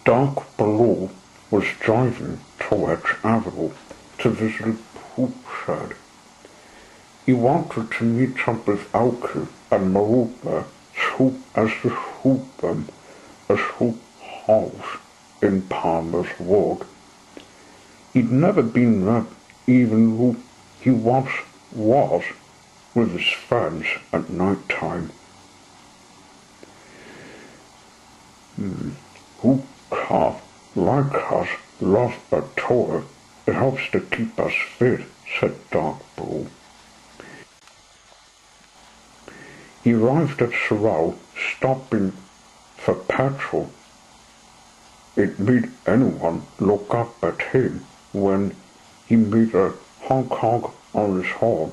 Dark Blue was driving to Wedge Avenue to visit a poop shed. He wanted to meet up with Elke and Maruba as the hoop them as hoop house in Palmer's Wood. He'd never been there, even who he was with his friends at night time. Who can't, like us, love a tour. It helps to keep us fit, said Dark Blue. He arrived at Sorrel, stopping for petrol. It made anyone look up at him when he made a honk-honk on his horn.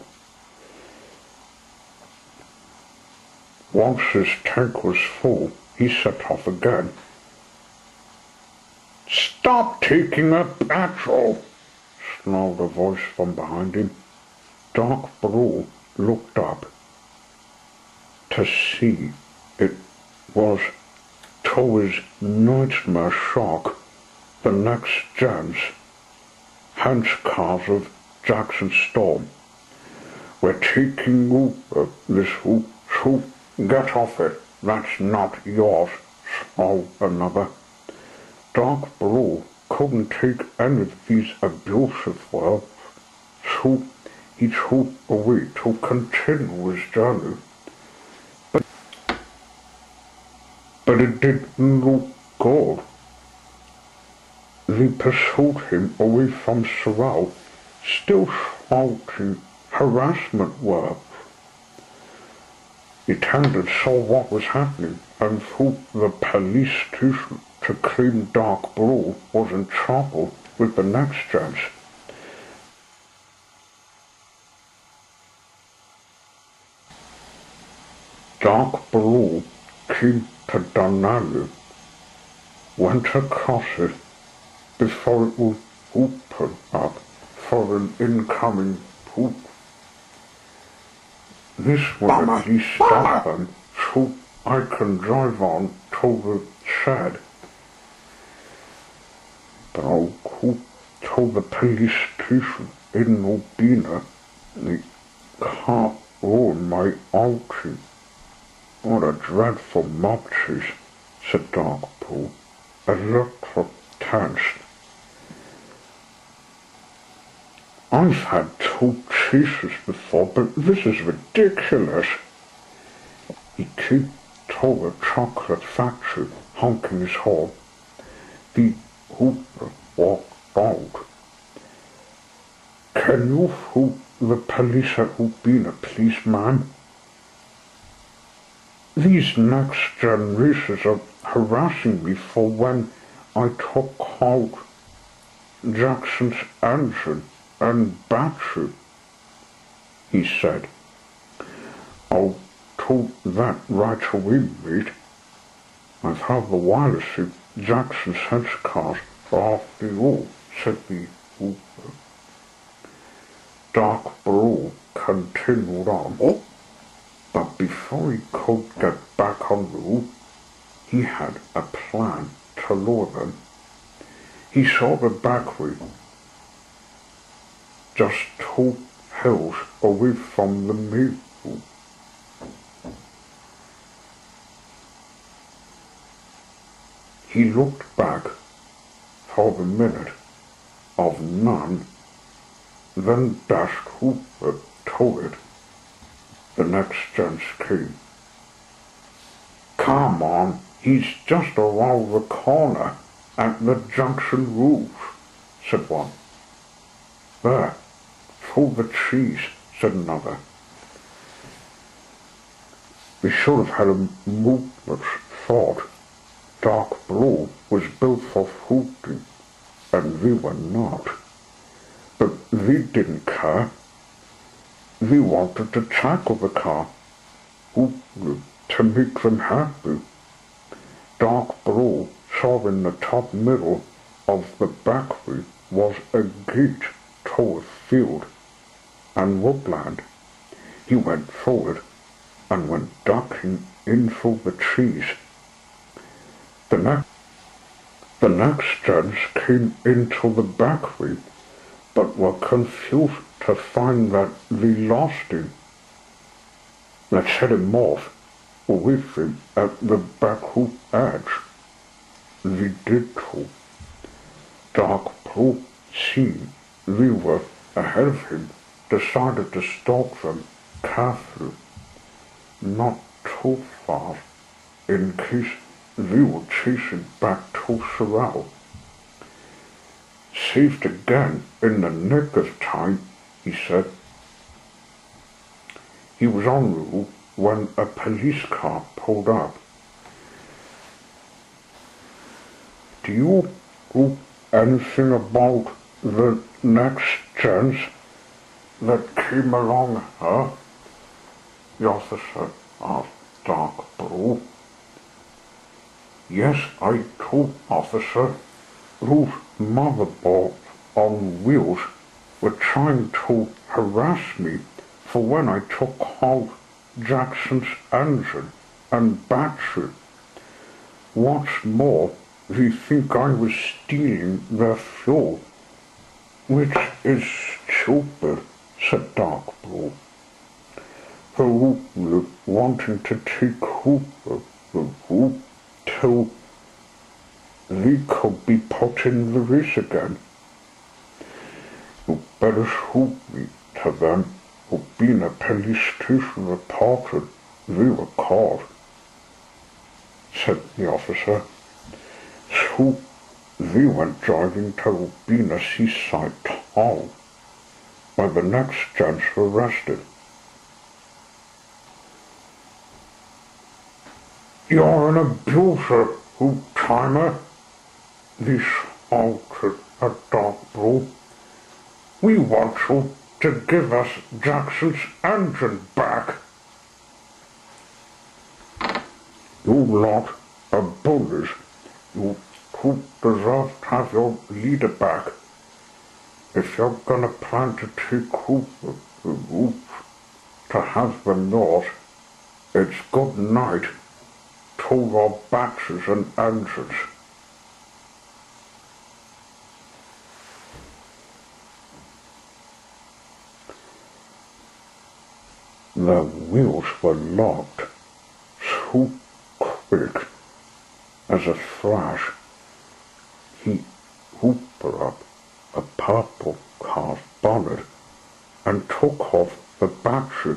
Once his tank was full, he set off again. "Stop taking a petrol!" snarled a voice from behind him. Dark Blue looked up to see it was, to his nightmare shock, the next gen's Hans cars of Jackson Storm. "We're taking over this hoop. Get off it. That's not yours," snarled another. Dark Blue couldn't take any of these abusive words, so he trooped away to continue his journey. But it didn't look good. They pursued him away from Sorrel, still shouting harassment words. The attendant saw what was happening and thought the police station to claim Dark Blue was in trouble with the next gens. Dark Blue came to Dunalley, went across it before it would open up for an incoming poop. This will at least stop them, so I can drive on to the shed. But I'll go to the police station in Nobina. They can't ruin my outing. What a dreadful mob chase, said Dark Blue, a little tensed. I've had 2 chases before, but this is ridiculous. He came to a chocolate factory, honking his horn. The hooper walked out. "Can you hoop the police at Ubina, please, ma'am? These next-gen races are harassing me for when I took out Jackson's engine and battery," he said. "I'll do that right away, mate. I've had the wireless see Jackson's hench cars off the wall," said the hooper. Dark Blue continued on, but before he could get back on the roof, he had a plan to lure them. He saw the backway just 2 hills away from the main road. He looked back for the minute of none, then dashed Hooper to it. The next gents came. "Come on, he's just around the corner at the junction roof," said one. "There, through the trees," said another. "We should have had a movement's thought. Dark Blue was built for hooting, and they were not. But they didn't care. They wanted to tackle the car, to make them happy." Dark Blue saw in the top middle of the backway was a gate to a field and woodland. He went forward and went ducking in through the trees. The next The next gents came into the bakery, but were confused to find that we lost him. Let's head him off with him at the bakery edge. We did too. Dark Blue, seeing we were ahead of him, decided to stalk them carefully, not too far, in case we were chasing back to Sorrel. Saved again in the nick of time, he said. He was en route when a police car pulled up. Do you know anything about the next gents that came along, huh? The officer asked Dark Blue. Yes, I do, officer. Those motherboards on wheels were trying to harass me for when I took out Jackson's engine and battery. What's more, they think I was stealing their fuel, which is stupid, said Dark Blue. The were wanting to take Hooper the group till they could be put in the race again. You better shoot me to them, who being a police station reported they were caught, said the officer. So they went driving to Rubina Seaside Town, where the next gents were arrested. You're an abuser, old-timer, they shouted at Dark Blue. We want you to give us Jackson's engine back. You lot of bullies, you who deserve to have your leader back. If you're gonna plan to take Cooper the roof to have them yours, it's good night to your batteries and engines. The wheels were locked so quick as a flash. He hooped up a purple car's bonnet and took off the battery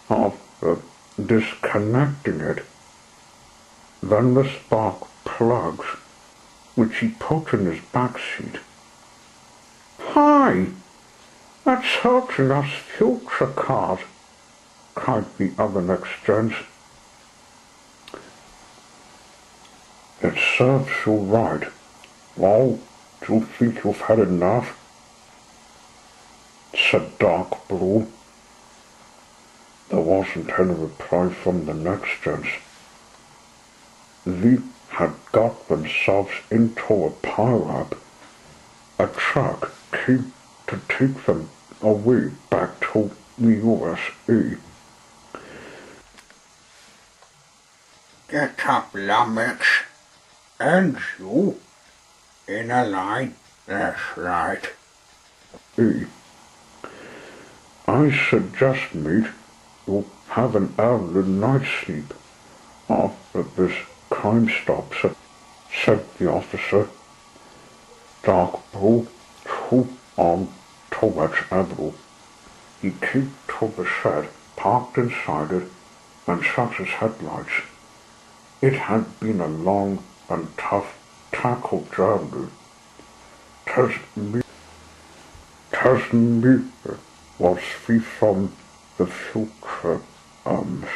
after disconnecting it. Then the spark plugs, which he put in his back seat. Hi! That's hurting us future cars, cried the other next gents. It serves you right. Well, do you think you've had enough? Said Dark Blue. There wasn't any reply from the next gents. They had got themselves into a pile-up. A truck came to take them away back to the USA. Get up, lummox. And you, in a line, that's right. I suggest, mate, you have an early night's sleep after this crime stops, said the officer. Dark Blue threw on to Wedge Avenue. He came to the shed, parked inside it, and shut his headlights. It had been a long and tough tackle journey. Tess me was free from the future arms.